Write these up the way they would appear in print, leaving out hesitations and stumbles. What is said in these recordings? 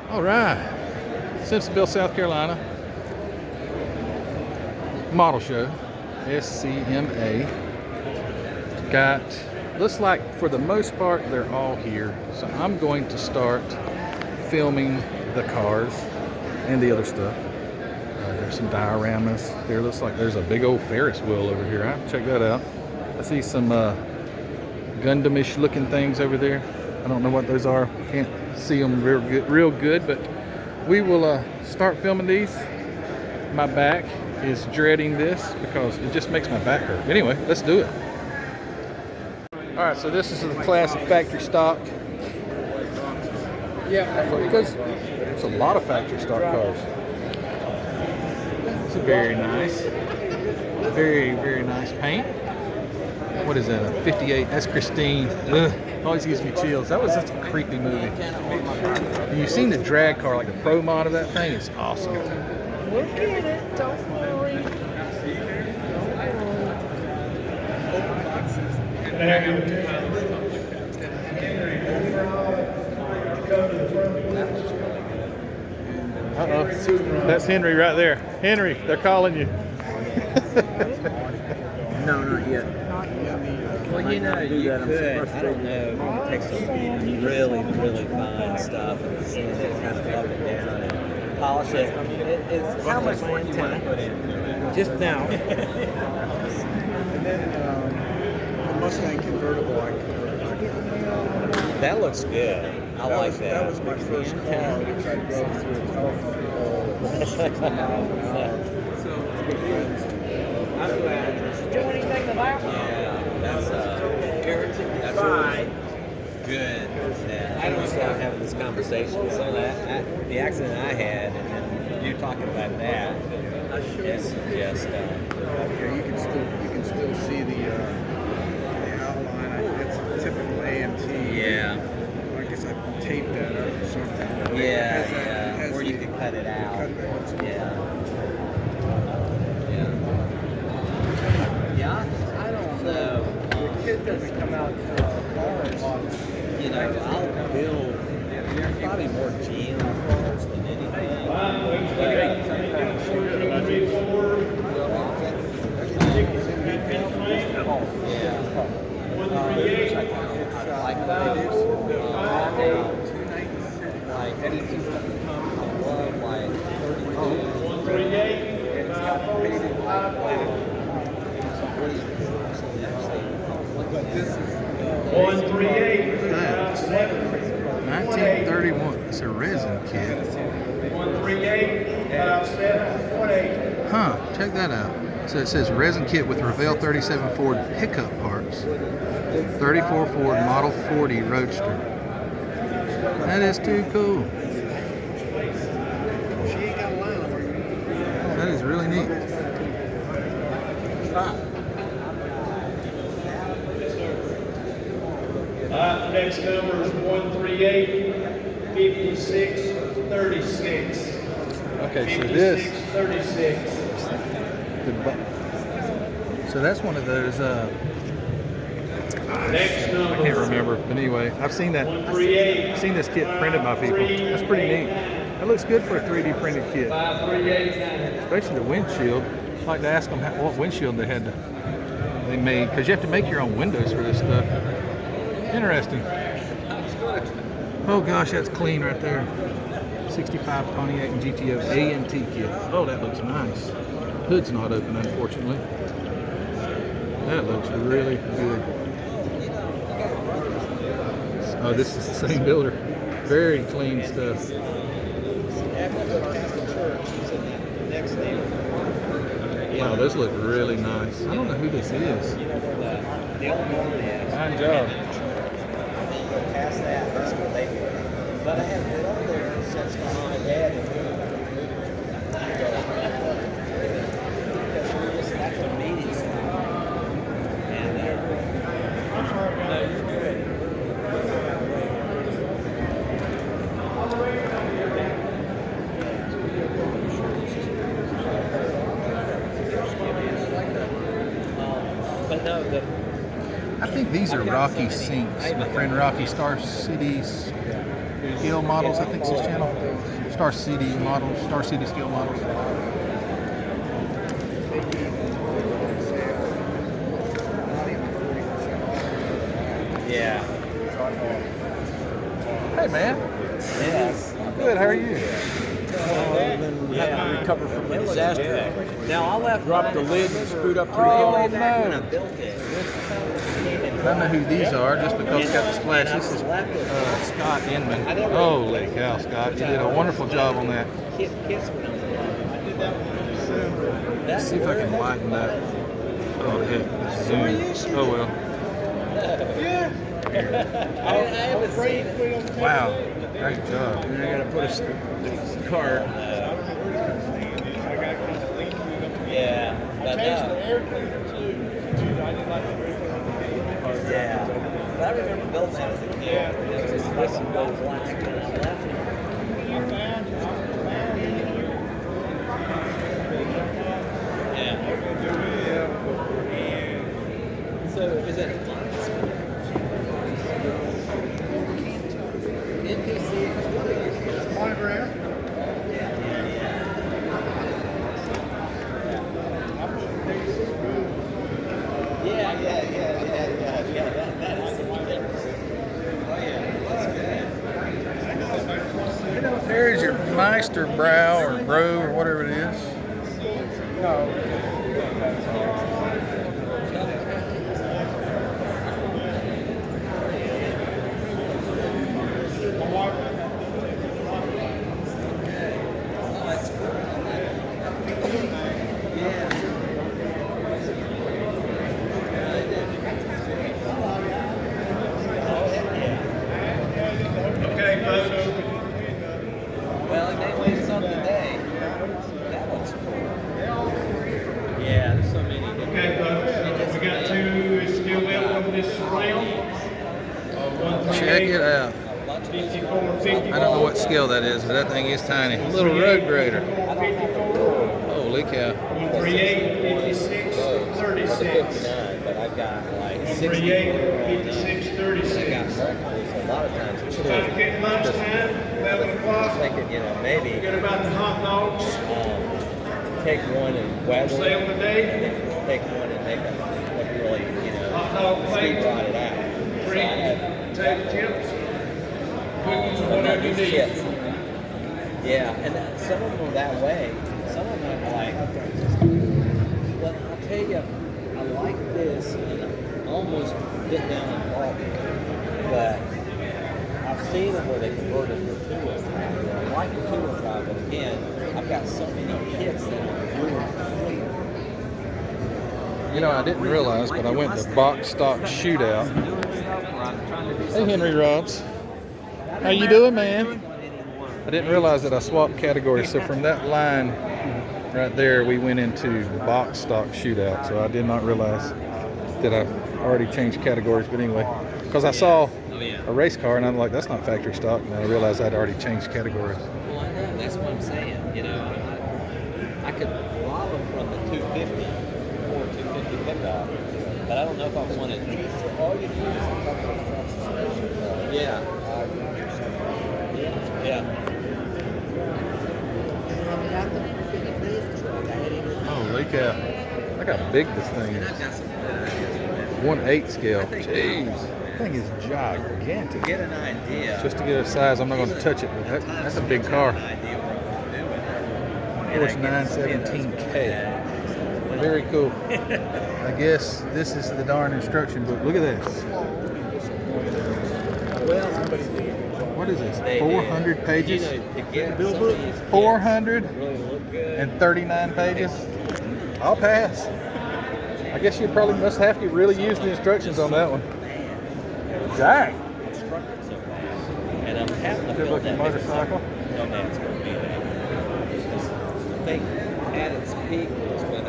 All right, Simpsonville, South Carolina. Model show, SCMA. Got, looks like for the most part they're all here. So I'm going to start filming the cars and the other stuff. There's some dioramas. There looks like there's a big old Ferris wheel over here. Huh? Check that out. I see some Gundam-ish looking things over there. I don't know what those are. Can't see them real good, but we will start filming these. My back is dreading this because it just makes my back hurt. Anyway, let's do it. All right, so this is the classic factory stock. Yeah, because it's a lot of factory stock cars. It's very nice. Very, very nice paint. What is that, a 58? That's Christine. Ugh, always gives me chills. That was such a creepy movie. You've seen the drag car, like the pro mod of that thing? It's awesome. Look at it, don't worry. Uh-oh, that's Henry right there. Henry, they're calling you. No, not yet. Well, you know, you could, I don't know, take some really, really fine stuff and sand it kind of up and down and polish it. It's how much work you want to put in? Just now. And then the Mustang convertible, That looks good. I like that. That was my first car, which I drove through a I'm glad. Do anything to that one? Yeah, that's really good. Yeah, I don't start having this conversation. So that the accident I had, and then you talking about that, it's just. Yeah, you can still see the outline. It's a typical AMT. Yeah. I guess I taped that up or something. Yeah. Or you can cut it out. Yeah. Yeah, I don't know. The kid doesn't come out to cars. You know, I'll build probably more GM cars than anything. Like anything that comes above like 32, it's got faded black. But this is 138. 1931. It's a resin kit. 138, Huh, check that out. So it says resin kit with Revell 37 Ford pickup parts. 34 Ford Model 40 Roadster. That is too cool. That is really neat. next number is 138, 5636. Okay, so this. 36. So that's one of those. Next number. I can't remember, but anyway, I've seen that. I've seen this kit printed by people. That's pretty neat. That looks good for a 3D printed kit, especially the windshield. I'd like to ask them what windshield they made, because you have to make your own windows for this stuff. Interesting. Oh gosh, that's clean right there. 65 Pontiac and GTO AMT kit. Oh, that looks nice. Hood's not open, unfortunately. That looks really good. Oh, this is the same builder. Very clean stuff. Wow, those look really nice. I don't know who this is. Fine job. But I haven't been over there since my dad and that's the meeting style. And no, you're good. But no, I think these are Rocky Sinks. My friend Rocky Star City's Scale Models, I think is his channel. Star City Models, Star City Scale Models. Yeah. Hey man, Yes. good. How are you? Having to recover from a disaster. Now I left. Dropped the lid and screwed up Oh, Way back when I no. built it. I don't know who these are just because it's got the splash. This is Scott Inman. Holy cow, Scott. You did a wonderful job on that. Kiss when I was alive. Let's see if I can widen that. Oh, heck. Zoom. Oh, well. I haven't seen it. Wow. Great job. And I gotta put a card. Yeah. But Changed the air cleaner too. I didn't like the air cleaner. yeah. But I remember building that as a kid. It was just this and goes black when I left it. Yeah. So is it NPC? Monogram. Yeah. That is the one difference. Oh yeah. That's good. There's your Meister brow or bro or whatever it is. Okay, folks. Well, they made some today. That looks cool. Yeah, there's so many. Okay, folks. We got two still left on this round. Check it out. 54, 54. I don't know what scale that is, but that thing is tiny. A little road grader. 54. Holy cow. 138, 56, 36. 59, but I've got like 60. 138, 56, I got 36. multiples. A lot of times it's About to get lunchtime, 11 o'clock. thinking, maybe Forget about the hot dogs. take one and wet Stay on the day. and then take one and make a really, Hot dog sweet plate. rot it out. So I Green have potato chips. Cookies, whatever you these need. chips. Yeah, and some of them are that way. Some of them are like, well, I'll tell you, I like this and I almost bit down and bought it. But I've seen them where they convert it to 205. I like the 205, but again, I've got so many kits that are really You know, I didn't realize, but I went to box stock shootout. Hey, Henry Robs. How you doing, man? I didn't realize that I swapped categories. So from that line right there, we went into box stock shootout. So I did not realize that I already changed categories. But anyway, because I saw a race car and I'm like, that's not factory stock. And I realized I'd already changed categories. Well, I know. That's what I'm saying. I could rob them from the 250 or 250 pickup, but I don't know if I want to. All you need is a couple of suspension. Yeah. Holy cow. Look how big this thing And I've is. got some good ideas. 1/8 scale. Jeez. This thing is gigantic. Get an idea. Just to get a size, I'm not going to touch it, but that's a big car. An idea what we can do with it. Of course, And I guess, 917K. Very cool. I guess this is the darn instruction book. Look at this. What is this? They 400 pages? to get some of these kits 439 really look good. pages? I'll pass. I guess you probably must have to really use the instructions on that one. Dang. Constructed so far. And I'm having to Good build looking that big motorcycle. No, man, it's going to be that. I think at its peak was when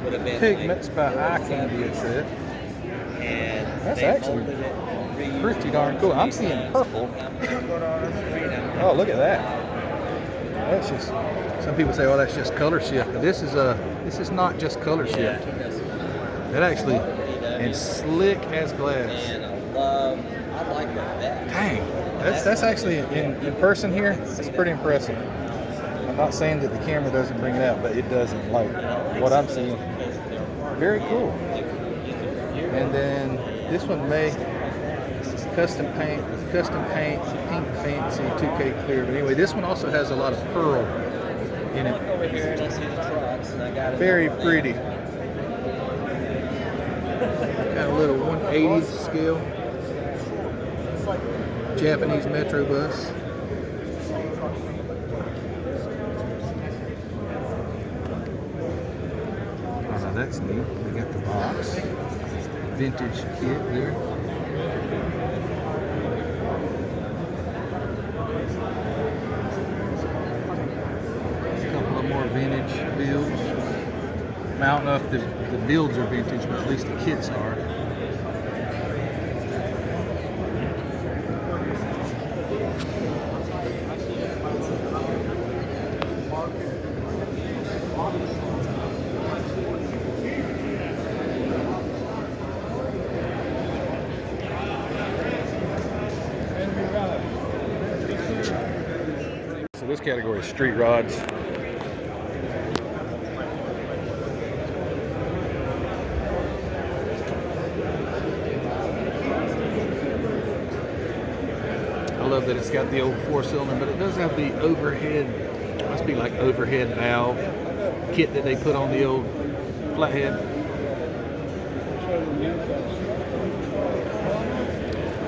would have been Pigments by Eye Candy, it said. And That's they actually molded it and reused pretty it darn cool. I'm so many seeing times. purple. I'm Oh, look at that. That's just, some people say, oh, that's just color shift, but this is not just color shift. Yeah, It actually, and slick as glass. and a I like that. Dang, that's actually in person here. It's pretty impressive. I'm not saying that the camera doesn't bring it out, but it doesn't. Like what I'm seeing, very cool. And then this one may custom paint, pink fancy, 2K clear. But anyway, this one also has a lot of pearl in it. Over here and I see the trucks and I got it. Very pretty. Got a little 1/80th scale Japanese Metro bus. Oh, now that's neat. We got the box. Vintage kit there. A couple of more vintage builds. I don't know if the builds are vintage, but at least the kits are. So this category is street rods. I love that it's got the old 4-cylinder, but it does have the overhead, must be like overhead valve kit that they put on the old flathead.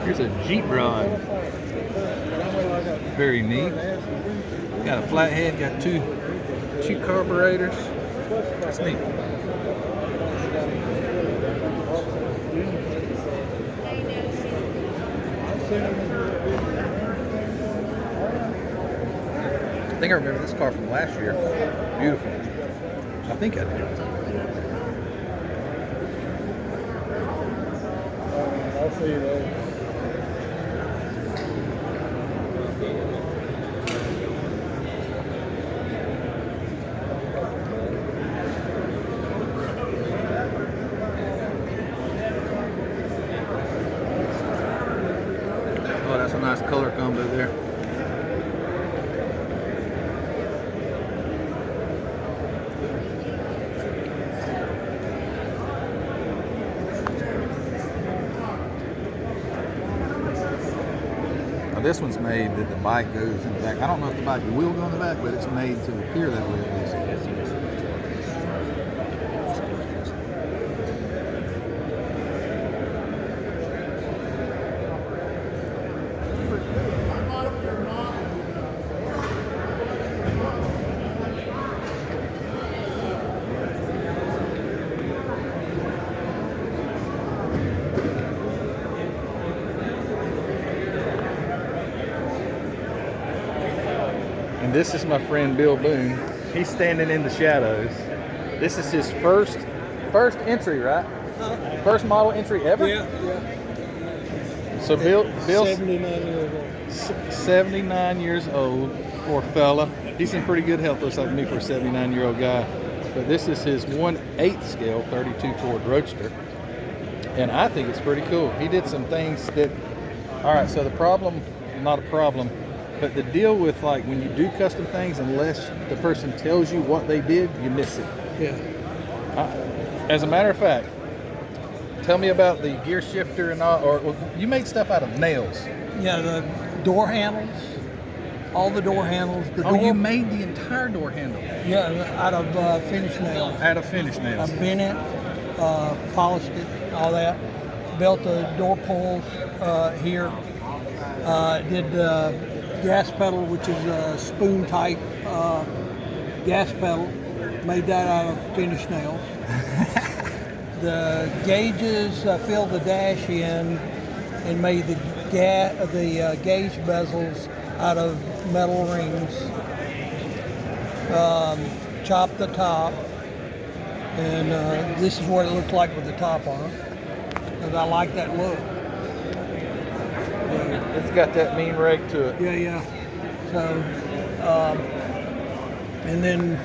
Here's a Jeep rod. Very neat. Got a flathead, got two carburetors. That's neat. I think I remember this car from last year. Beautiful. I think I do. I'll see you later. Oh, that's a nice color combo there. Now this one's made that the bike goes in the back. I don't know if the bike will go in the back, but it's made to appear that way at least. And this is my friend Bill Boone. He's standing in the shadows. This is his first entry, right? First model entry ever? Yeah. So Bill's 79 years old. 79 years old, poor fella. He's in pretty good health, looks like me for a 79-year-old guy. But this is his 1/8 scale 32 Ford Roadster. And I think it's pretty cool. He did some things that, all right, so the problem, not a problem, but the deal with like when you do custom things, unless the person tells you what they did, you miss it. Yeah. As a matter of fact, tell me about the gear shifter and all, or you made stuff out of nails. Yeah, the door handles, all the door handles. You made the entire door handle Yeah, out of finished nails. out of finished nails. I bent it, polished it, all that. Built the door pulls here. Did gas pedal, which is a spoon type gas pedal. Made that out of finished nails. The gauges, I filled the dash in and made the gauge bezels out of metal rings. Chopped the top, and this is what it looked like with the top on, because I like that look. It's got that mean rake to it. Yeah. So, and then,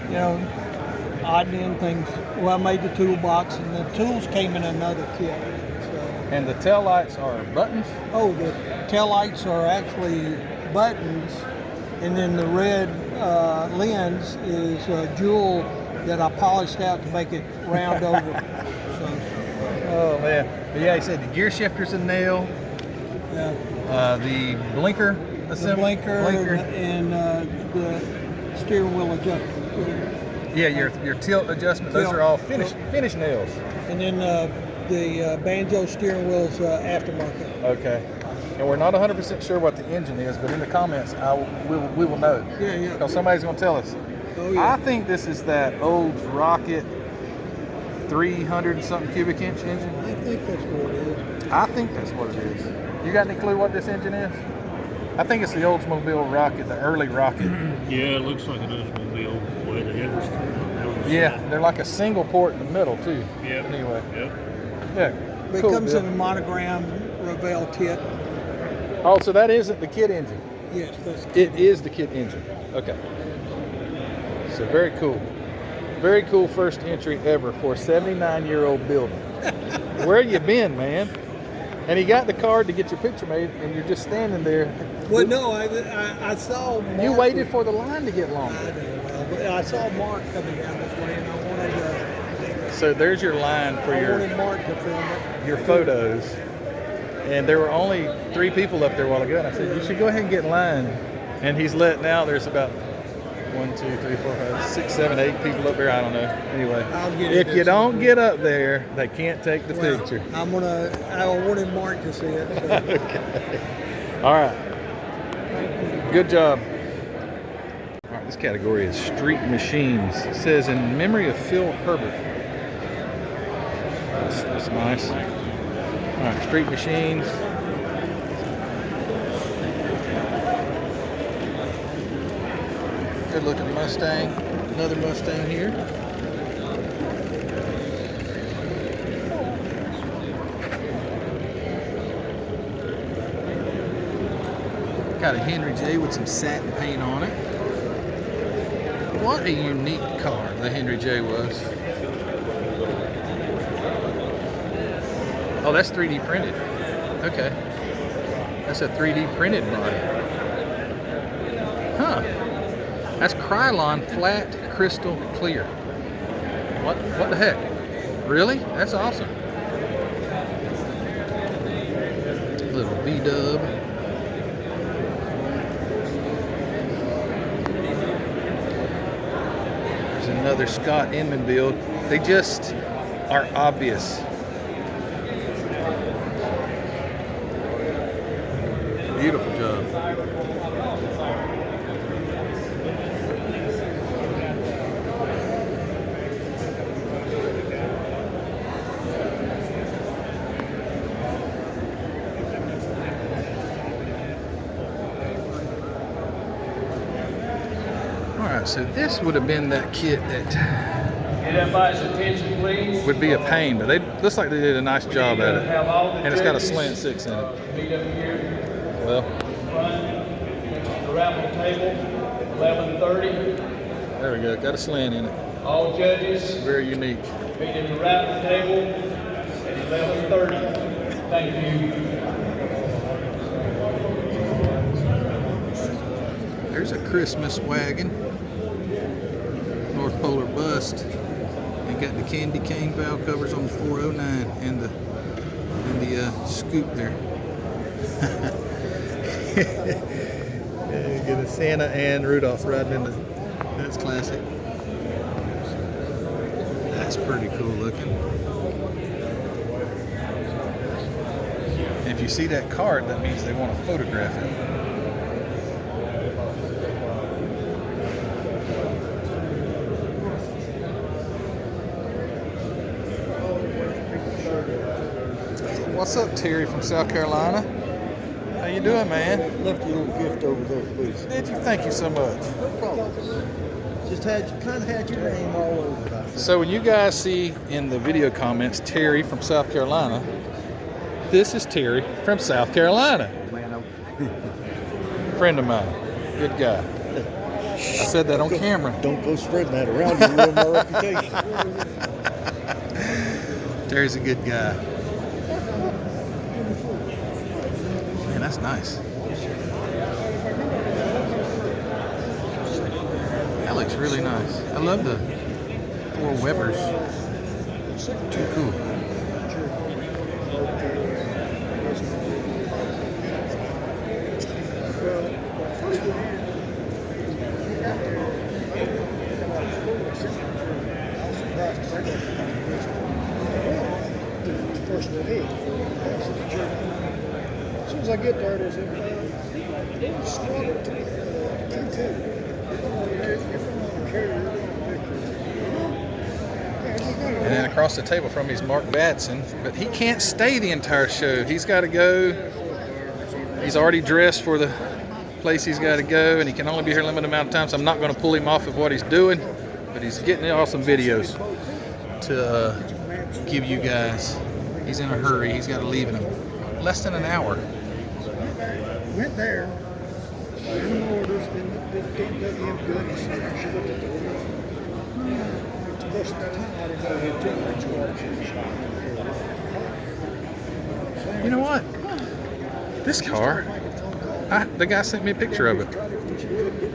you know, odd end things. Well, I made the toolbox, and the tools came in another kit. So, And the tail lights are buttons? Oh, the tail lights are actually buttons, and then the red lens is jewel that I polished out to make it round over. So, Oh man. But yeah, he said the gear shifter's a nail. yeah. The blinker The assembly. blinker and the steering wheel adjustment. Yeah, your tilt adjustment. Those Tilt. are all finish nails. And then the banjo steering wheel's aftermarket. Okay. And we're not 100% sure what the engine is, but in the comments, we will know. Yeah, yeah. Because somebody's going to tell us. Oh, yeah. I think this is that old Rocket 300 and something cubic inch engine. I think that's what it is. I think that's what it is. You got any clue what this engine is? I think it's the Oldsmobile Rocket, the early Rocket. Yeah, it looks like an Oldsmobile way the headers come out. Yeah, they're like a single port in the middle too. Yep. Anyway, Yep. yeah. But Cool it comes deal. in a monogram Revell kit. Oh, so that isn't the kit engine. Yes, that's It is the kit engine. Okay. So very cool. Very cool first entry ever for a 79-year-old building. Where you been, man? And he got the card to get your picture made, and you're just standing there. Well, no, I saw Mark. You waited for the line to get longer. I know, but I saw Mark coming down this way, and I wanted So there's your line for wanted Mark to film it. your photos. And there were only 3 people up there a while ago, and I said, you should go ahead and get in line. And he's let now, there's about 1, 2, 3, 4, 5, 6, 7, 8 people up there. I don't know. Anyway, I'll get it if you at don't some get up there, they can't take the Well, picture. I wanted Mark to see it. So. Okay. All right. Good job. All right, this category is street machines. It says in memory of Phil Herbert. That's nice. All right, street machines. Good looking Mustang. Another Mustang here. Got a Henry J with some satin paint on it. What a unique car the Henry J was. Oh, that's 3D printed. Okay. That's a 3D printed body. Huh. That's Krylon flat crystal clear. What the heck? Really? That's awesome. Little V-dub. There's another Scott Inman build. They just are obvious. Beautiful job. All right, so this would have been that kit that Get everybody's attention, please. would be a pain, but they looks like they did a nice job at it. Have all the And it's got a judges slant 6 in it. meet up here. Well, The raffle table, 11:30. there we go. Got a slant in it. All judges Very unique. meet at the raffle table at 11:30. Thank you. There's a Christmas wagon. North Polar bust. And got the candy cane valve covers on the 409 and the scoop there. Yeah, get a Santa and Rudolph riding in the. That's classic. That's pretty cool looking. And if you see that card, that means they want to photograph it. What's up, Terry from South Carolina? How you doing, man? Left you a little gift over there, please. Did you? Thank you so much. No problem. Just had your name all over it. I think. So when you guys see in the video comments Terry from South Carolina, this is Terry from South Carolina. Man, Friend of mine. Good guy. I said that on camera. don't go spreading that around. You ruin my reputation. Terry's a good guy. That's nice. That looks really nice. I love the 4 Webers. Too cool. First day. As soon as I get there, there's a And then across the table from me is Mark Batson, but he can't stay the entire show. He's got to go. He's already dressed for the place he's got to go, and he can only be here a limited amount of time, so I'm not going to pull him off of what he's doing, but he's getting awesome videos to give you guys. He's in a hurry. He's got to leave in less than an hour. Went there. Didn't orders. Didn't get him good. He said, I should look at the order. Most of the time, I didn't know he'd take much. You know what? This car, the guy sent me a picture of it.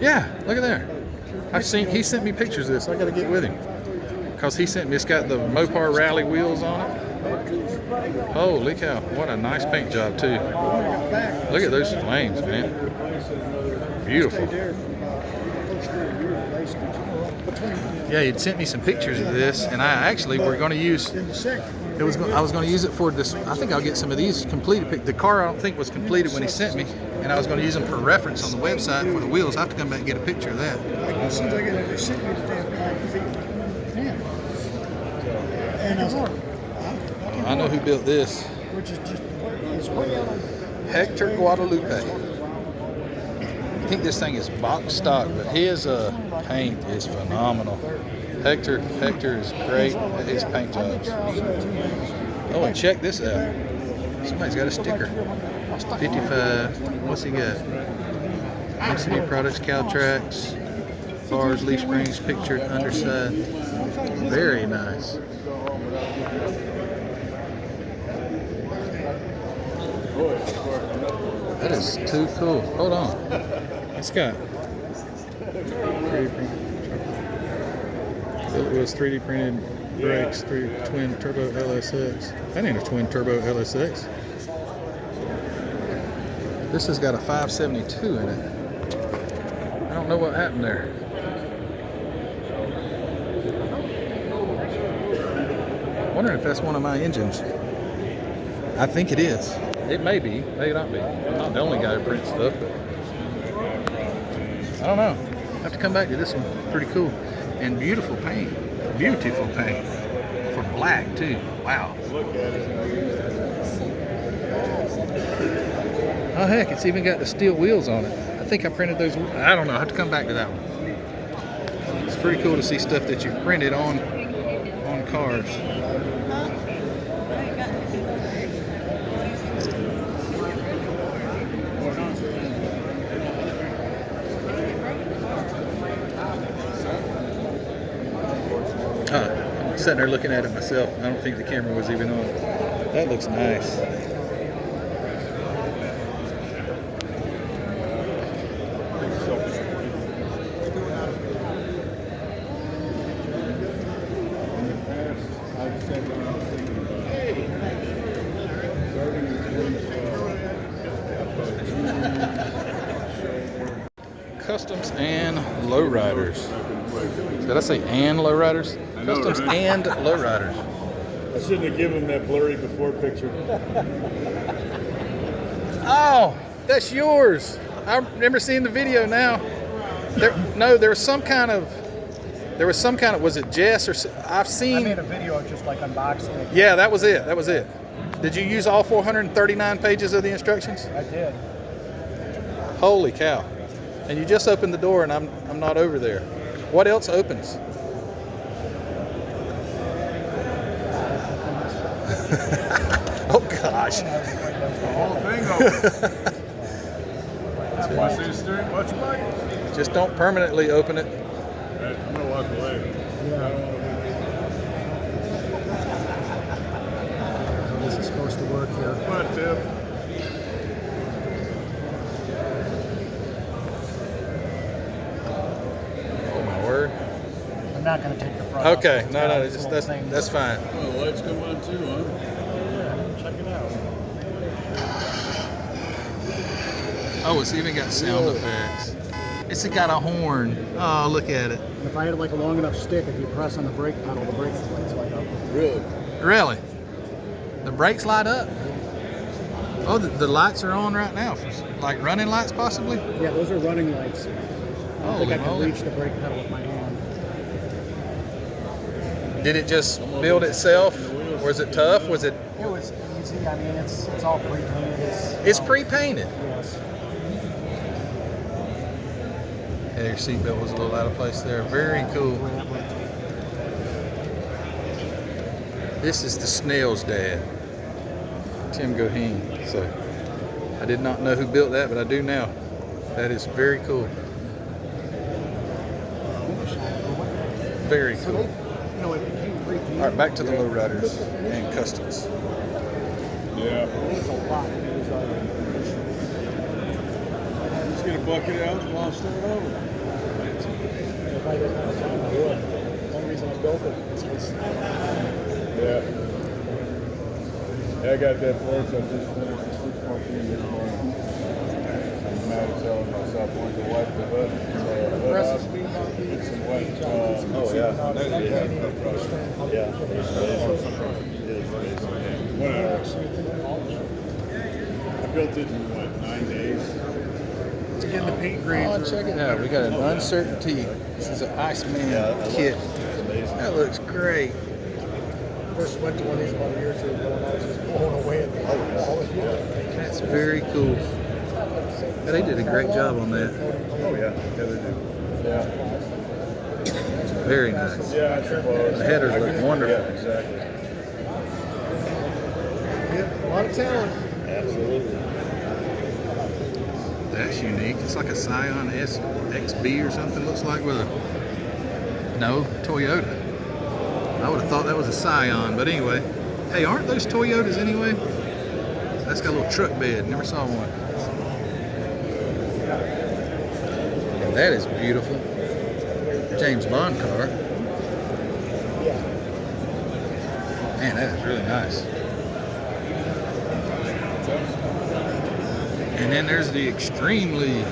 Yeah, look at there. He sent me pictures of this. I got to get with him because he sent me. It's got the Mopar Rally wheels on it. Holy cow! What a nice paint job too. Look at those flames, man. Beautiful. Yeah, he'd sent me some pictures of this, and I actually were going to use. I was going to use it for this. I think I'll get some of these completed. The car I don't think was completed when he sent me, and I was going to use them for reference on the website for the wheels. I have to come back and get a picture of that. As soon as I get it, they sent me the damn car. And I was like, I know who built this. which is just it's way out on. Hector Guadalupe. I think this thing is box stock, but his paint is phenomenal. Hector is great at his paint jobs. Oh, and check this out. Somebody's got a sticker. 55. What's he got? MCD Products, Caltrax, bars, leaf springs, pictured underside. Very nice. That is too cool. Hold on. It's got 3D printed. It was 3D printed brakes, twin turbo LSX. That ain't a twin turbo LSX. This has got a 572 in it. I don't know what happened there. Wondering if that's one of my engines. I think it is. It may be, may not be. I'm not the only guy who prints stuff, but I don't know. I have to come back to this one. Pretty cool. And beautiful paint. Beautiful paint. For black, too. Wow. Oh, heck, it's even got the steel wheels on it. I think I printed those. I don't know. I have to come back to that one. It's pretty cool to see stuff that you've printed on cars. I'm sitting there looking at it myself. I don't think the camera was even on. That looks nice. Customs and lowriders. Did I say and lowriders? Customs and lowriders. I shouldn't have given that blurry before picture. Oh, that's yours. I remember seeing the video now. There was some kind of, was it Jess or, I've seen. I made a video just like unboxing it. Yeah, that was it. Did you use all 439 pages of the instructions? I did. Holy cow. And you just opened the door and I'm not over there. What else opens? Oh gosh. The whole thing opens. Want to see the steering? Watch your bike. Just don't permanently open it. I'm going to walk away. This is supposed to work here. Come on, Tim. not going to take the front. Okay, off. no, It's got that's this little thing. that's fine. Well, the lights come on too, huh? Check it out. Oh, it's even got sound effects. It's got a horn. Oh, look at it. And if I had like a long enough stick, if you press on the brake pedal, the brake lights light up. Really? Really? The brakes light up? Oh, the lights are on right now. Like running lights, possibly? Yeah, those are running lights. I don't think I can moly. reach the brake pedal with my hand. Did it just build itself? Was it tough? Was it? It was easy. I mean, it's all pre-painted. It's pre-painted. Yes. Yeah, your seatbelt was a little out of place there. Very cool. This is the snail's dad, Tim Goheen. So I did not know who built that, but I do now. That is very cool. Very cool. You know, it became pre-painted. All right, back to the lowriders and customs. Yeah. It's a lot. Let's get a bucket out and I'll start over. If I didn't have time, I would. The only reason I built it is because Yeah. Yeah, I got that porch I just finished the 614 this morning. I'm mad as hell at myself. I wanted to wipe the hood. Presses Get being on the some wet. oh yeah. Whatever. I built it in what, 9 days? Again, the paint grades. Oh, check it out. We got an uncertainty. This is an Iceman kit. That looks great. First went to one of these about a year or two ago, and I was just blown away at the quality. That's very cool. Yeah, they did a great job on that. Oh yeah, they do. Yeah. It's very nice. Yeah, I suppose. The headers look wonderful. Yeah, exactly. Yep, a lot of talent. Absolutely. That's unique. It's like a Scion SXB or something, looks like, with a... No, Toyota. I would have thought that was a Scion, but anyway. Hey, aren't those Toyotas anyway? That's got a little truck bed. Never saw one. And that is beautiful. James Bond car. Man, that is really nice. And then there's the extremely.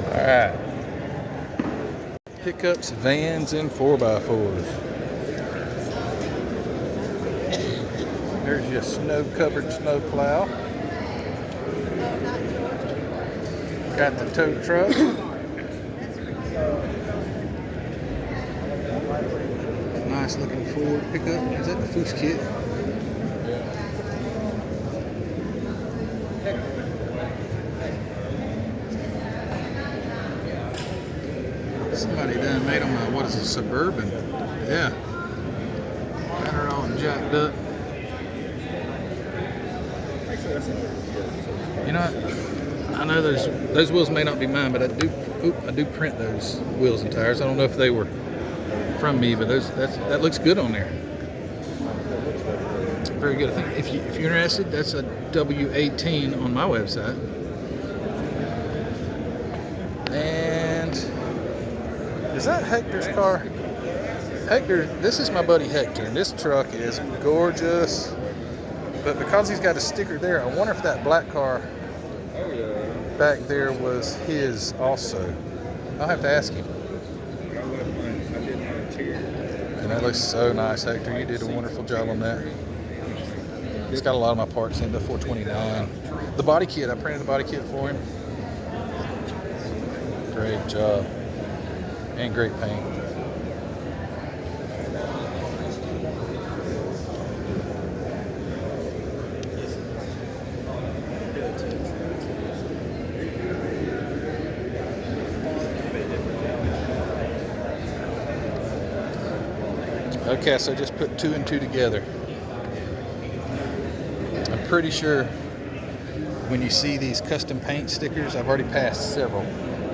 All right. Pickups, vans, and 4x4s. There's your snow-covered snow plow. Got the tow truck. Nice looking Ford pickup. Is that the Foose kit? Somebody done made them a, what is it, Suburban? Yeah. Got her all jacked up. You know what? I know those wheels may not be mine, but I do print those wheels and tires. I don't know if they were from me, but that looks good on there. Very good. I think if you're interested, that's a W18 on my website. And is that Hector's car? Hector, this is my buddy Hector, and this truck is gorgeous. But because he's got a sticker there, I wonder if that black car back there was his also. I'll have to ask him. And that looks so nice, Hector. You did a wonderful job on that. It's got a lot of my parts in the 429. The body kit, I printed the body kit for him. Great job. And great paint. Okay, so just put 2 and 2 together. I'm pretty sure when you see these custom paint stickers, I've already passed several.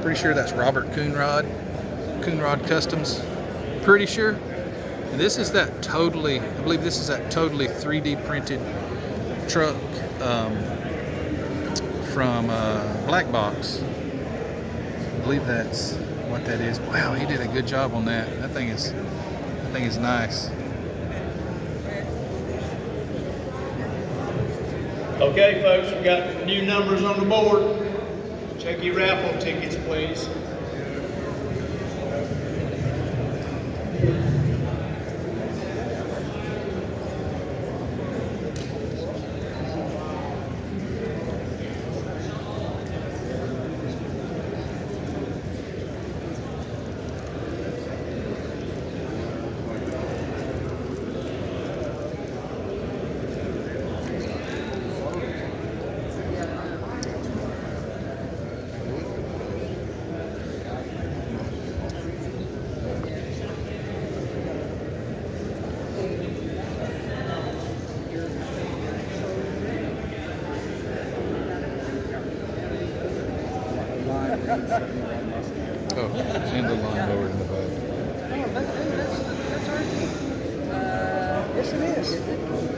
Pretty sure that's Robert Coonrod Customs. Pretty sure. And this is that totally, I believe this is that totally 3D printed truck from Black Box. believe that's what that is. Wow, he did a good job on that. That thing is nice. Okay, folks, we got new numbers on the board. Check your raffle tickets, please. Oh, it's in the line over in the back. Yes, it is.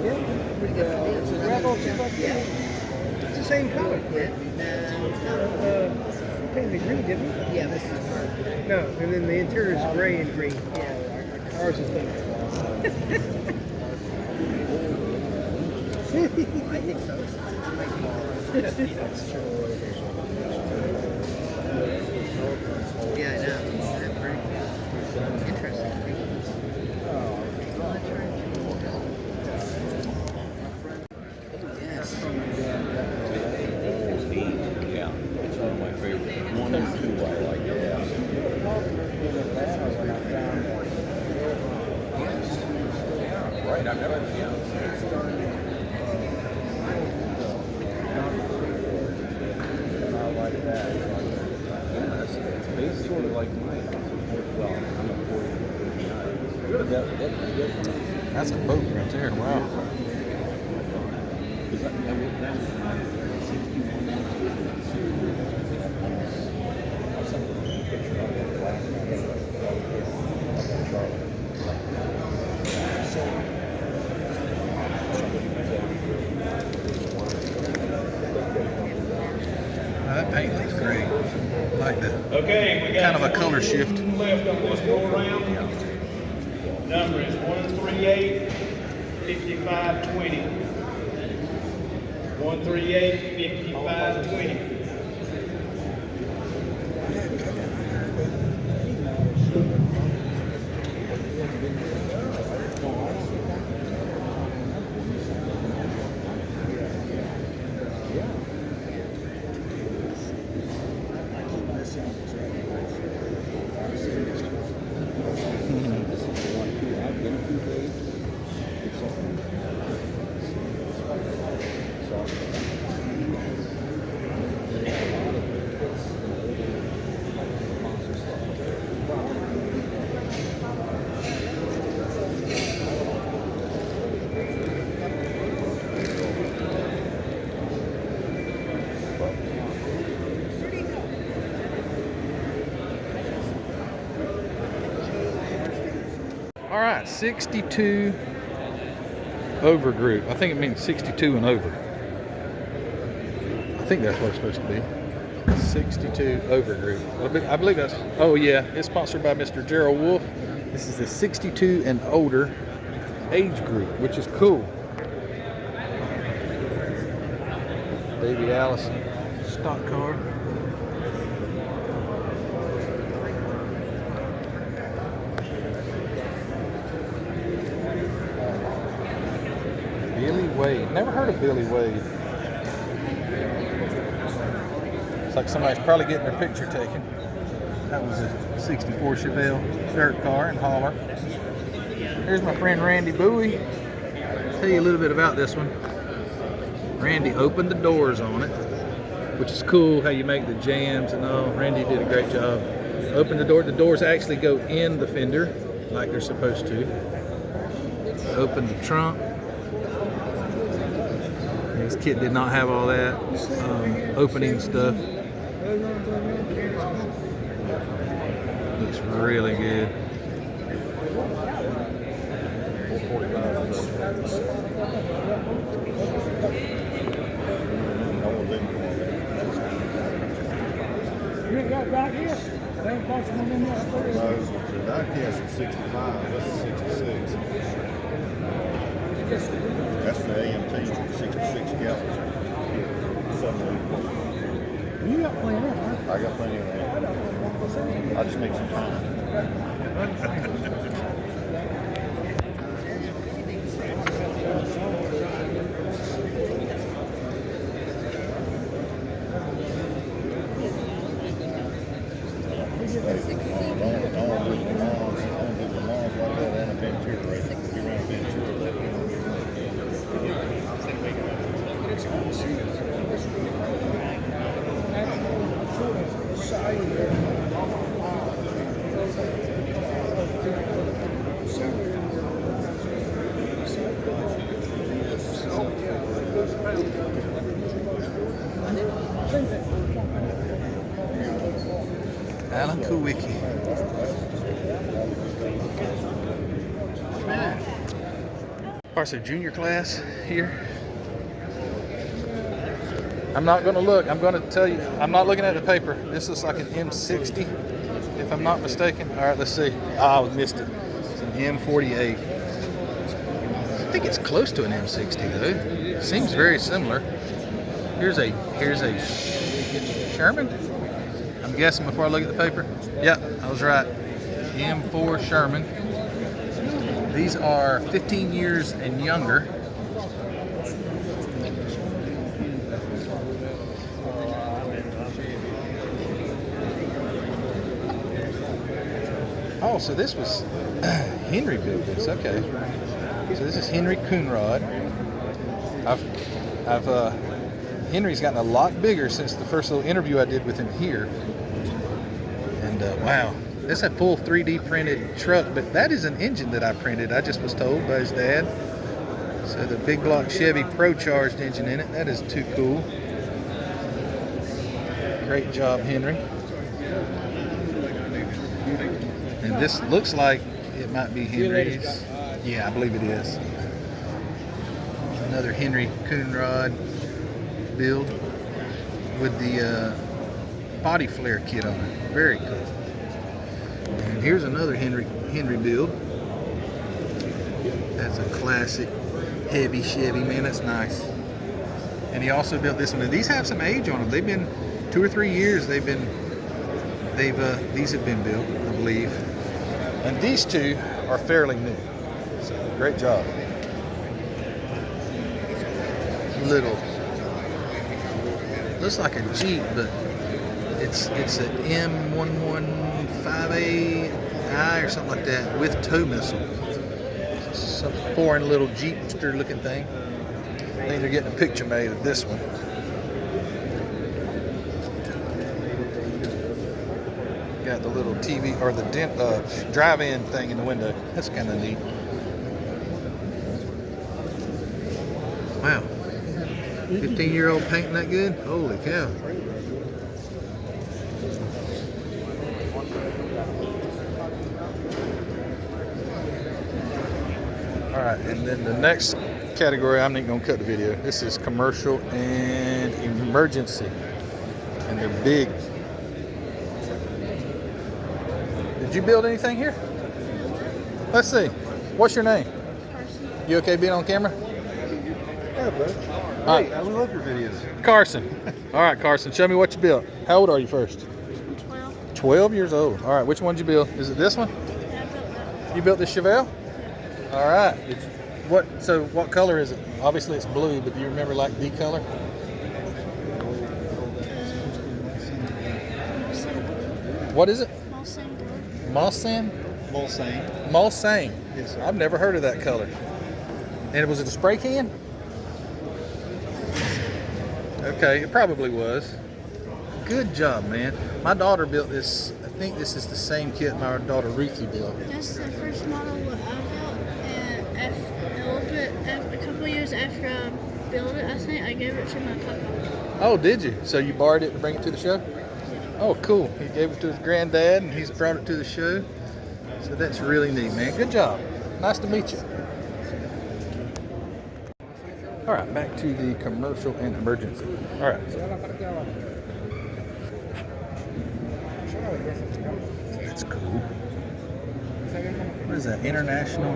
Yeah. It's a raffle 2x2. It's the same color. Painted green, didn't we? Yeah, this is No, and then the interior is gray and green. yeah. Ours is pink. I think so. Yeah, I know. That's pretty interesting. Yes. Yeah, it's one of my favorites. 1 and 2 I like. Right, I've never. It's sort of like mine. Well, I'm a 40. That's a boat right there. Wow. That paint looks great. I like that. Okay, we got Kind of a color shift. left on this go around. Number is 138-5520. 138-5520. All right, 62 over group. I think it means 62 and over. I think that's what it's supposed to be. 62 over group. I believe that's, oh yeah, it's sponsored by Mr. Gerald Wolf. This is the 62 and older age group, which is cool. Baby Allison, stock car. Billy Wade. Never heard of Billy Wade. It's like somebody's probably getting their picture taken. That was a 64 Chevelle dirt car and hauler. Here's my friend Randy Bowie. Tell you a little bit about this one. Randy opened the doors on it, which is cool how you make the jams and all. Randy did a great job. Open the door. The doors actually go in the fender like they're supposed to. Open the trunk. This kit did not have all that opening stuff. Looks really good. You ain't got back here? They ain't got one in there. No, the diecast are 65, that's a 66. That's the AMT, 66 gallons. You got plenty of that, huh? I got plenty of that. I just need some time. Alan Kowicki. Alright, so junior class here. I'm not going to look. I'm going to tell you. I'm not looking at the paper. This looks like an M60, if I'm not mistaken. All right, let's see. Oh, I missed it. It's an M48. I think it's close to an M60 though. Seems very similar. Here's a Sherman. I'm guessing before I look at the paper. Yep, I was right. M4 Sherman. These are 15 years and younger. Oh, so this was Henry built this. Okay, so this is Henry Coonrod. Henry's gotten a lot bigger since the first little interview I did with him here. And wow, this is a full 3D printed truck, but that is an engine that I printed. I just was told by his dad. So the big block Chevy Pro Charged engine in it. That is too cool. Great job, Henry. And this looks like it might be Henry's. Yeah, I believe it is. Another Henry Coonrod build with the body flare kit on it. Very cool. And here's another Henry build. That's a classic heavy Chevy, man. That's nice. And he also built this one. These have some age on them. They've been 2 or 3 years. These have been built, I believe. And these two are fairly new. So great job. Little. Looks like a Jeep, but it's an M115AI or something like that with tow missile. Some foreign little Jeepster looking thing. I think they're getting a picture made of this one. Got the little TV or the drive-in thing in the window. That's kind of neat. Wow. 15-year-old painting that good? Holy cow. All right, and then the next category, I'm not going to cut the video. This is commercial and emergency. And they're big. Did you build anything here? Let's see. What's your name? Carson. You okay being on camera? Yeah, bud. Hey, I love your videos. Carson. All right, Carson, show me what you built. How old are you first? 12. 12 years old. All right, which one did you build? Is it this one? Yeah, I built that. You built this Chevelle? All right. So what color is it? Obviously it's blue, but do you remember like the color? What is it? Mulsanne. Mulsanne? Mulsanne. Yes, sir. I've never heard of that color. And was it a spray can? Okay, it probably was. Good job, man. My daughter built this. I think this is the same kit my daughter Ruthie built. That's the first model what I built, and a couple years after I built it, I think I gave it to my papa. Oh, did you? So you borrowed it to bring it to the show? Oh, cool. He gave it to his granddad, and he's brought it to the show. So that's really neat, man. Good job. Nice to meet you. All right, back to the commercial and emergency. All right. is that? International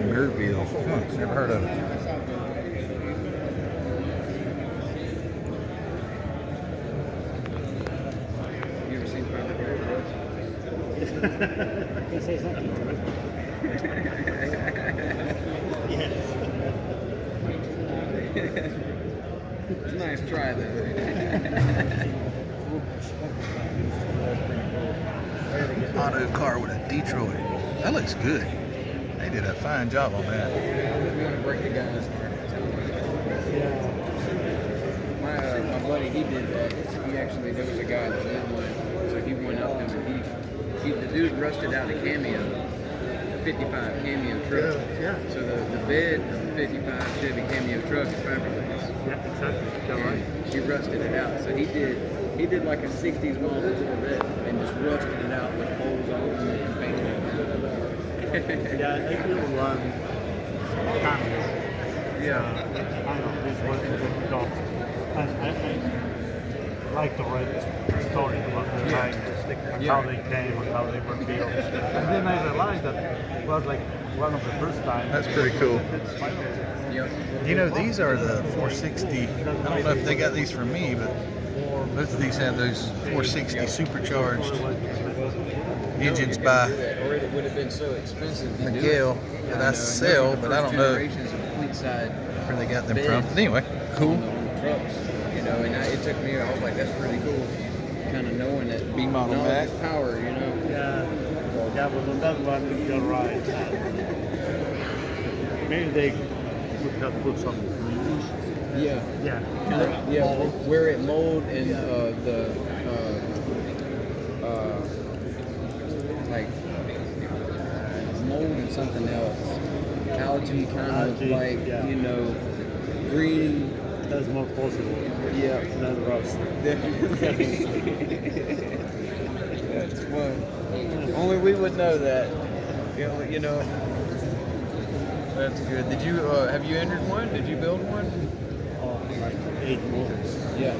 Merville. Huh, never heard of it. You ever seen Private Can I say something? It's a nice try though. Auto car with a Detroit. That looks good. They did a fine job on that. We want to break the guy's heart. My buddy, he did that. He actually, there was a guy that did one. So he went up and the dude rusted out a Cameo, a 55 Cameo truck. Yeah. So the bed of the 55 Chevy Cameo truck is fiberglass. Yeah, exactly. And he rusted it out. So he did like a 60s model Corvette and just rusted it out with holes all in it and painted it. Yeah, it will run cameras. Yeah. I know this was the dogs. And I like to read the story about the line, and how they came and how they were built. And then I realized that it was like one of the first times. That's pretty cool. Yep. You know, these are the 460. I don't know if they got these from me, but both of these have those 460 supercharged engines by Or it would have been so expensive to Miguel do it. that I sell, but I don't know where they got them from. But anyway, cool. Trucks, you know, and it took me, I was like, that's pretty cool. Kind of knowing that B-model knowledge Mac. is power, you know. Yeah, but on that one, you're right. Maybe they would have put some wheels. Yeah. Yeah. Yeah, where it mold and like mold and something else. Algae kind of Algae, like, yeah. you know, green. That's more possible. Yeah. Than rust. That's fun. Only we would know that. You know. That's good. Did you have you entered one? Did you build one? Like 8 motors. Yeah.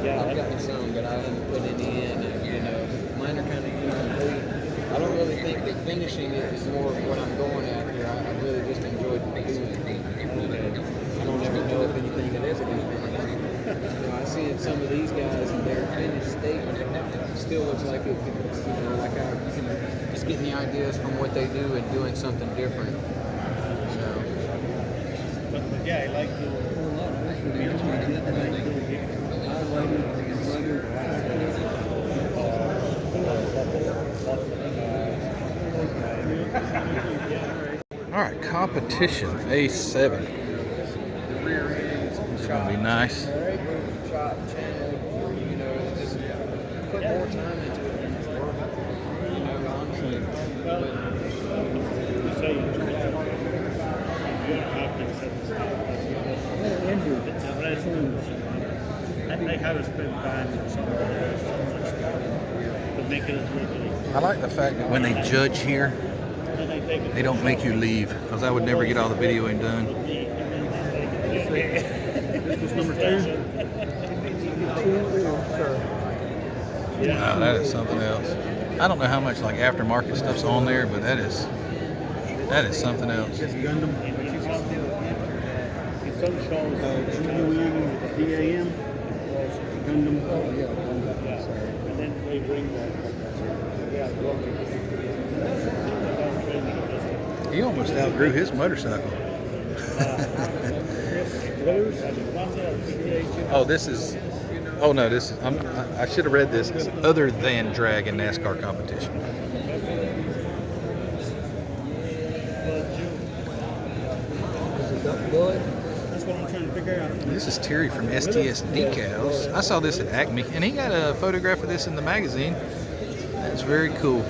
Yeah. I've gotten some, but I haven't put any in. And, you know, mine are kind of incomplete. I don't really think that finishing it is more of what I'm going after. I really just enjoyed doing it. I don't ever know if anything that is a good finish. You know, I see some of these guys in their finished state still looks like it could, you know, like you can just getting the ideas from what they do and doing something different. So. But yeah, I like to. All right, competition A7. It's gonna be nice. Shop channel, you know, just put more time into it than it's worth. You know, honestly. I haven't spent time with somebody else to make it really. I like the fact that when they judge here, they don't make you leave, because I would never get all the videoing done. This was number 2. Wow, that is something else. I don't know how much like aftermarket stuff's on there, but that is something else. Just Gundam. Some shows GUN with DAM. Gundam. And then they bring that. He almost outgrew his motorcycle. Oh, this is. Oh no, this is. I should have read this. It's other than drag in NASCAR competition. That's what I'm trying to figure out. This is Terry from STS Decals. I saw this at Acme, and he got a photograph of this in the magazine. That's very cool.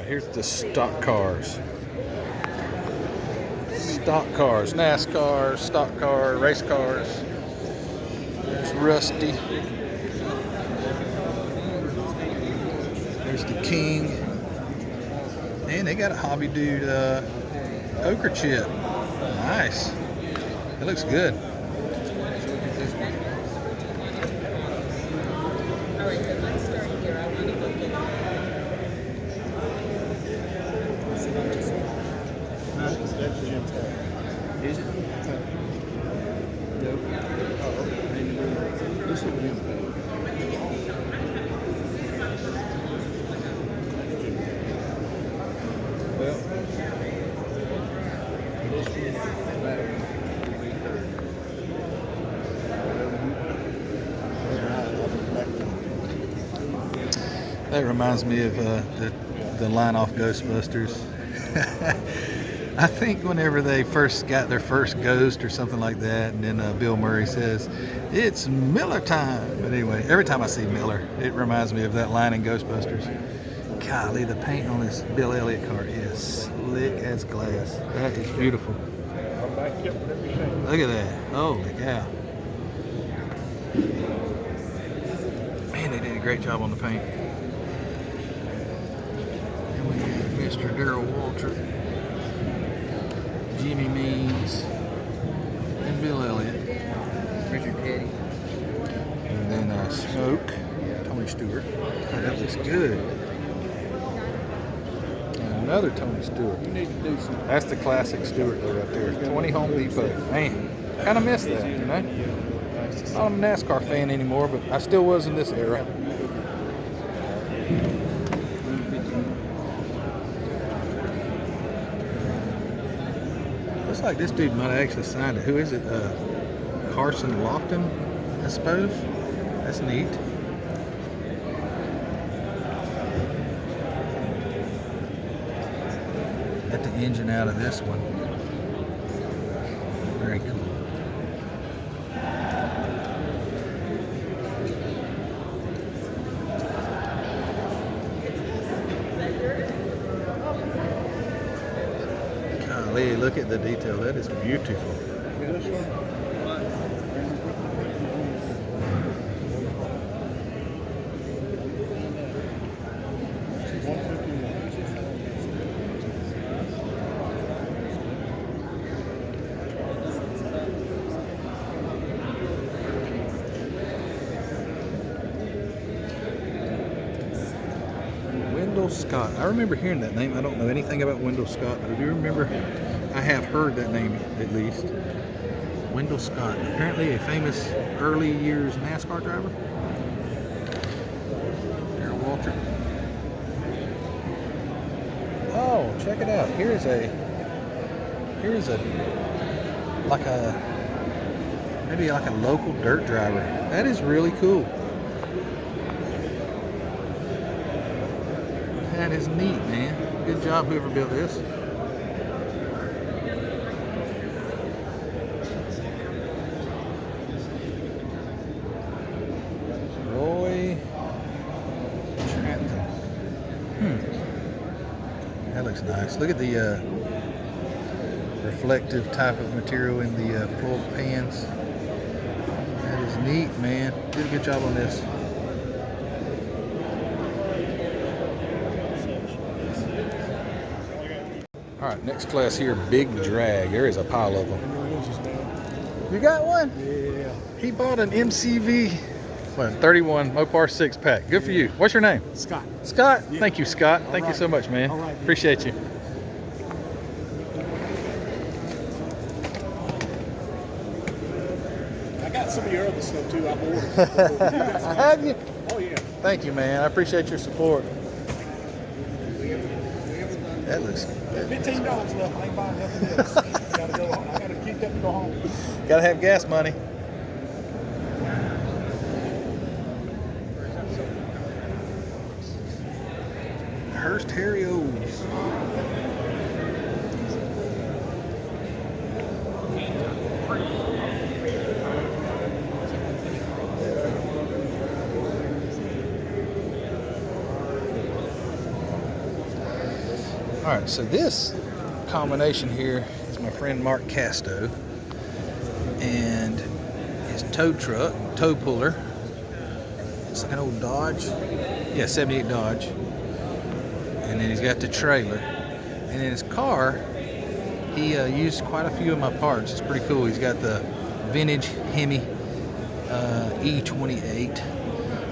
right, here's the stock cars. Stock cars, NASCAR, stock car, race cars. There's Rusty. There's the King. And they got a Hobby Dude poker chip. Nice. It looks good. Is it? That reminds me of the line off Ghostbusters. I think whenever they first got their first ghost or something like that, and then Bill Murray says, "It's Miller time." But anyway, every time I see Miller, it reminds me of that line in Ghostbusters. Golly, the paint on this Bill Elliott car is slick as glass. That is beautiful. Look at that. Holy cow. Man, they did a great job on the paint. And we got Mr. Darrell Waltrip, Jimmy Means, and Bill Elliott. Richard Petty. And then Smoke, Tony Stewart. Oh, that looks good. And another Tony Stewart. That's the classic Stewart there right there. 20 Home Depot. Man, kind of missed that, you know? Not a NASCAR fan anymore, but I still was in this era. Looks like this dude might have actually signed it. Who is it? Carson Lofton, I suppose. That's neat. Got the engine out of this one. Very cool. Golly, look at the detail. That is beautiful. Wendell Scott. I remember hearing that name. I don't know anything about Wendell Scott, but I do remember I have heard that name at least. Wendell Scott. Apparently a famous early years NASCAR driver. Darrell Waltrip. Oh, check it out. Here's a maybe like a local dirt driver. That is really cool. That is neat, man. Good job, whoever built this. Roy Trenton. That looks nice. Look at the reflective type of material in the floor pans. That is neat, man. Did a good job on this. All right, next class here, Big Drag. There is a pile of them. You got one? Yeah. He bought an MCV 31 Mopar 6-pack. Good for you. What's your name? Scott. Scott? Yeah. Thank you, Scott. All Thank you right. so much, man. All right. Appreciate you. I got some of your other stuff too. I ordered. Have you? Oh yeah. Thank you, man. I appreciate your support. That looks good. $15 left. I ain't buying nothing else. Gotta go home. I gotta keep that and go home. Gotta have gas money. Hurst Harrios. All right, so this combination here is my friend Mark Casto and his tow truck, tow puller. It's like an old Dodge. Yeah, 78 Dodge. And then he's got the trailer. And in his car, he used quite a few of my parts. It's pretty cool. He's got the vintage Hemi E28.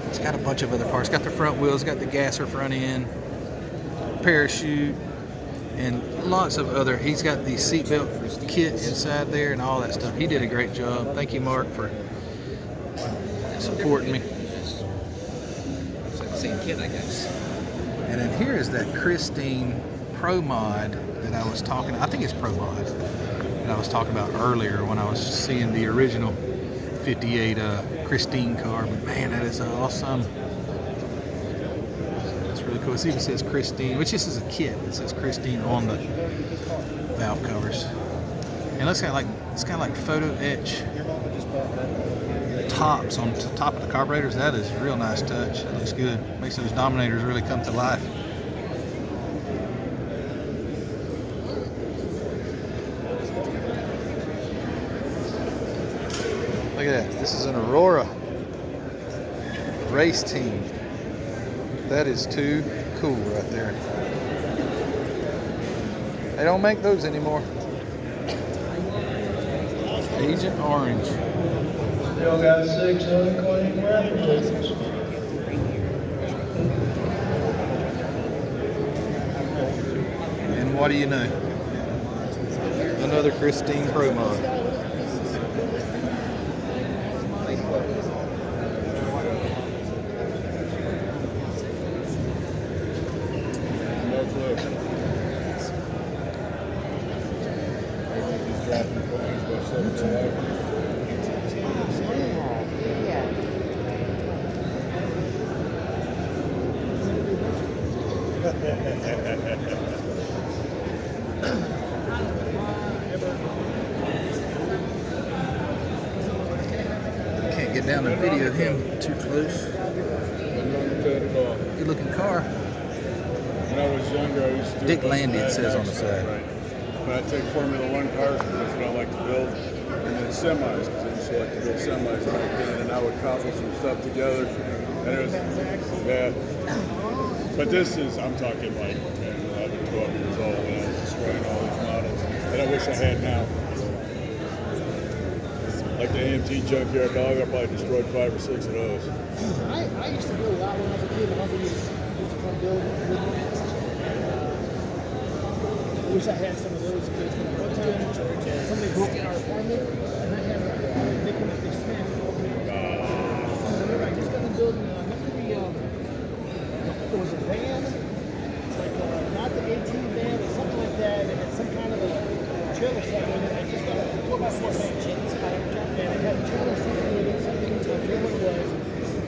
It's got a bunch of other parts. It's got the front wheels, got the gasser front end, parachute, and lots of other. He's got the seatbelt kit inside there and all that stuff. He did a great job. Thank you, Mark, for supporting me. It's like the same kid, I guess. And then here is that Christine Pro Mod that I was talking. I think it's Pro Mod that I was talking about earlier when I was seeing the original 58 Christine car. But man, that is awesome. That's really cool. It even says Christine, which this is a kit. It says Christine on the valve covers. And it's kind of like photo etch tops on top of the carburetors. That is a real nice touch. It looks good. Makes those Dominators really come to life. Look at that. This is an Aurora race team. That is too cool right there. They don't make those anymore. Agent Orange. Still got 6 unclaimed raffle tickets. And what do you know? Another Christine Pro Mod. No clue. He's dropping coins by 7 Can't get down the video of him too close. Good looking car. When I was younger, I used to do Dick Landy, it says on the side. Right. But I take Formula One cars because that's what I like to build. And then semis, because I used to like to build semis back then. And I would cobble some stuff together. And it was, yeah. But this is, I'm talking like 11, 12 years old when I was destroying all these models that I wish I had now. Like the AMT Junkyard Dog, I probably destroyed 5 or 6 of those. I used to build a lot when I was a kid. I used to come build with me. I wish I had some of those kids. One time, somebody broke in our apartment, and I had making like this stand over me. I remember I just got done building. It was a van, like not the 18 van, but something like that. It had some kind of a trailer set in it. I just got a 4x4 van. And it had a trailer set in it, something, I forget what it was.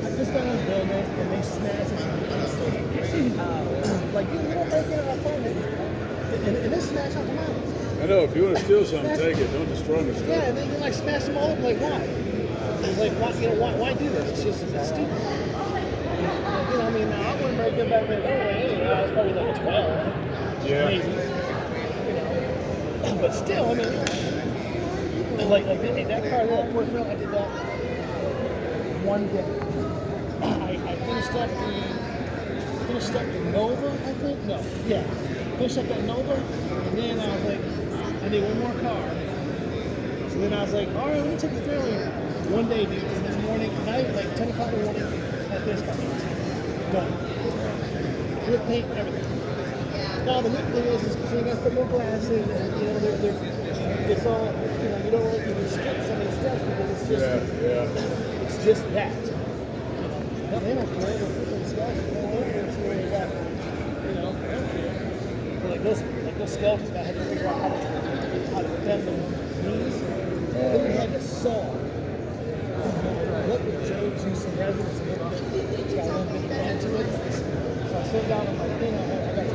I just got on building it, and they smashed it. Like, you don't break in our apartment, and they smash out the models. I know, if you want to steal something, take it. Don't destroy my stuff. Yeah, and they like smash them all up. Like, why? It's like, why do this? It's stupid. You know, I mean, I wouldn't break in back then anyway. I was probably like 12. Yeah. Maybe. You know. But still, I mean, like that car, that fourth wheel, I did that one day. I finished up the Nova, I think. No, yeah. Finished up that Nova, and then I was like, I need one more car. So then I was like, all right, let me take the trailer in. One day, dude, this morning, night, like 10 o'clock in the morning, I finished up. Done. With paint and everything. Now the neat thing is you got to put more glass in, and you know, it's all, you know, you don't want to restrict some of the stuff because it's just, it's just that. Hell, they don't care. They're flipping stuff. They don't care where you got, you know, they don't care. But like those skeletons, I had to figure out how to bend them knees. Then we had to saw. What would James use some resin? It's got a little bit of bend to it. So I sit down on my thing, I got the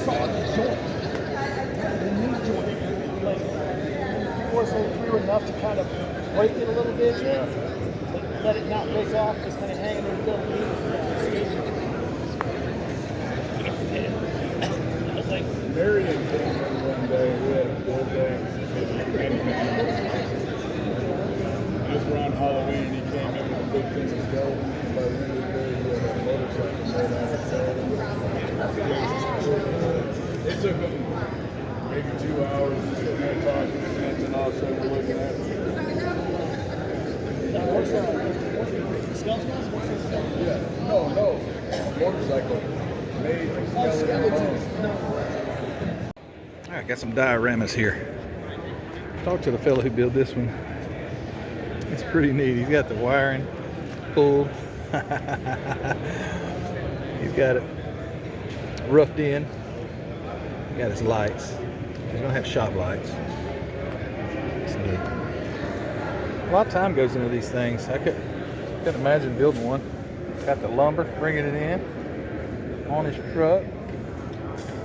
saw the joint. The knee joint. Like, force it through enough to kind of break it a little bit. Like, let it not break off, just kind of hang in the middle of the knee. I was like, Marion came in one day, we had a field day. It was around Halloween, he came in with a big thing of gold, and by the end of the day, he had a motorcycle made out of gold. It took him maybe 2 hours to sit there talking, and then all of a sudden we're looking at it. Yeah, no, motorcycle made All right, got some dioramas here. Talk to the fellow who built this one. It's pretty neat. He's got the wiring pulled. He's got it roughed in. Got his lights. He's gonna have shop lights. It's neat. A lot of time goes into these things. I couldn't imagine building one. Got the lumber, bringing it in on his truck.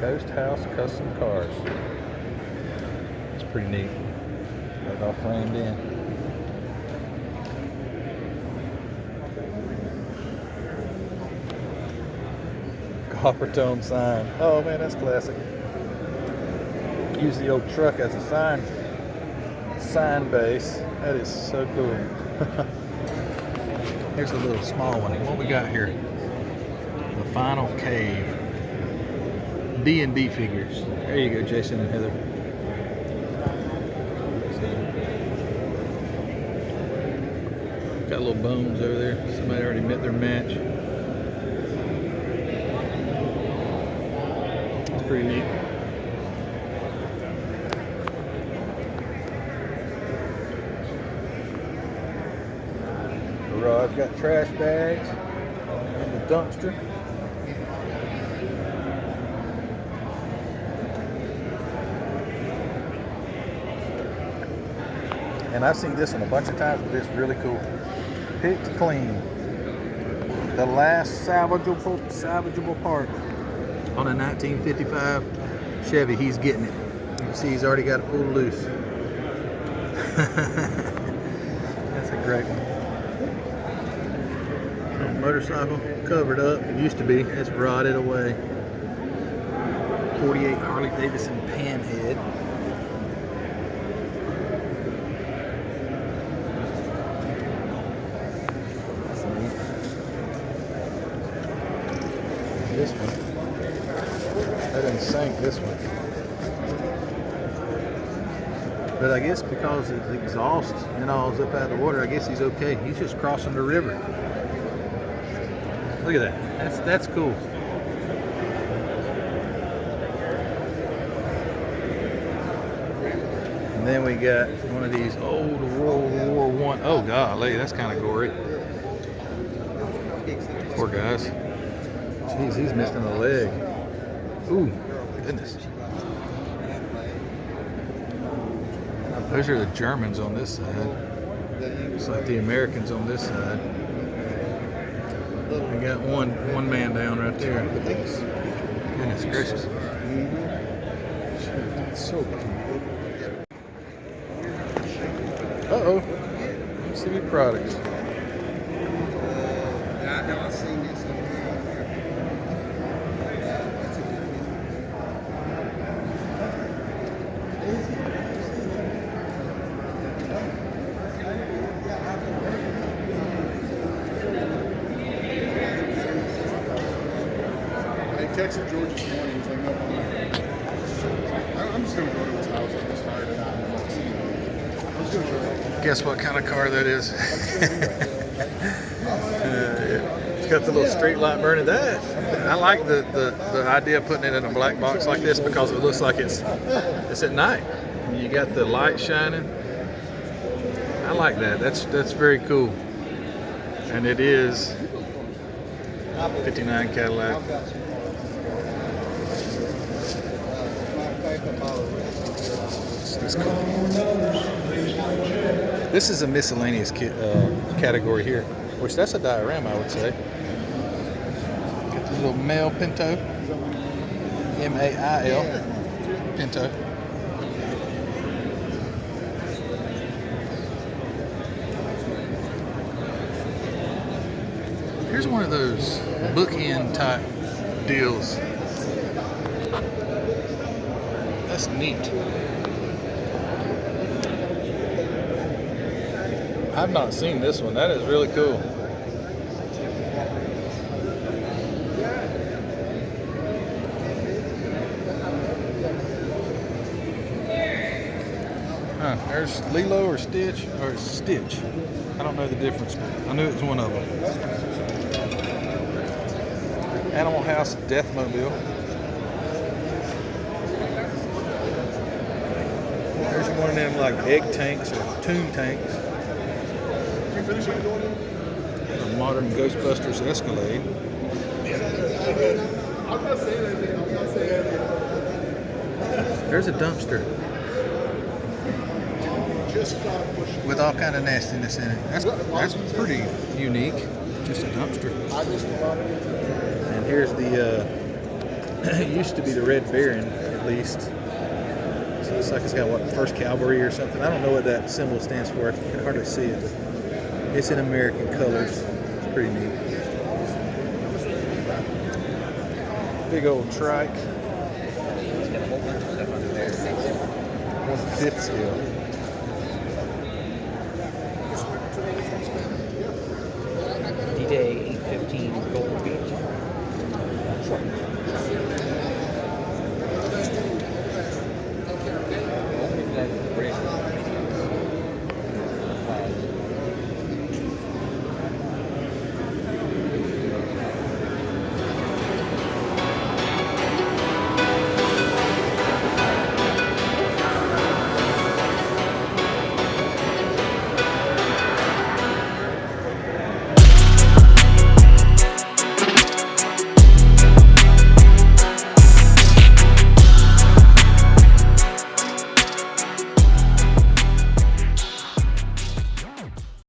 Ghost House Custom Cars. It's pretty neat. Got it all framed in. Copper tone sign. Oh man, that's classic. Use the old truck as a sign base. That is so cool. Here's a little small one. What we got here? The Final Cave. D&D figures. There you go, Jason and Heather. Got little bones over there. Somebody already met their match. It's pretty neat. Garage got trash bags and the dumpster. And I've seen this one a bunch of times, but it's really cool. Picked clean. The last salvageable part on a 1955 Chevy. He's getting it. You can see he's already got it pulled loose. That's a great one. Motorcycle covered up. It used to be. It's rotted away. 48 Harley Davidson Panhead. This one. That didn't sink this one. But I guess because his exhaust and all's up out of the water, I guess he's okay. He's just crossing the river. Look at that. That's cool. And then we got one of these old World War I. Oh golly, that's kind of gory. Poor guys. Jeez, he's missing a leg. Ooh, goodness. Those are the Germans on this side. It's like the Americans on this side. We got one man down right there. Goodness gracious. So cool. Uh-oh. MCB Products. I know I've seen this. Texas George this morning. He's like, no, I'm just going to go to his house. I'm just tired of that. Guess what kind of car that is? It's got the little street light burning. That I like the idea of putting it in a black box like this because it looks like it's at night. You got the light shining. I like that. That's very cool. And it is 59 Cadillac. This is a miscellaneous category here, which that's a diorama, I would say. Got the little male Pinto, M-A-I-L, Pinto. Here's one of those bookend type deals. That's neat. I've not seen this one. That is really cool. There's Lilo or Stitch, or Stitch. I don't know the difference, but I knew it was one of them. Animal House Deathmobile. There's one of them like egg tanks or tomb tanks. A modern Ghostbusters Escalade. There's a dumpster with all kind of nastiness in it. That's pretty unique. Just a dumpster. And here's the it used to be the Red Baron, at least. So it looks like it's got what, First Cavalry or something. I don't know what that symbol stands for. I can hardly see it, but it's in American colors. It's pretty neat. Big old trike. 1/5 scale.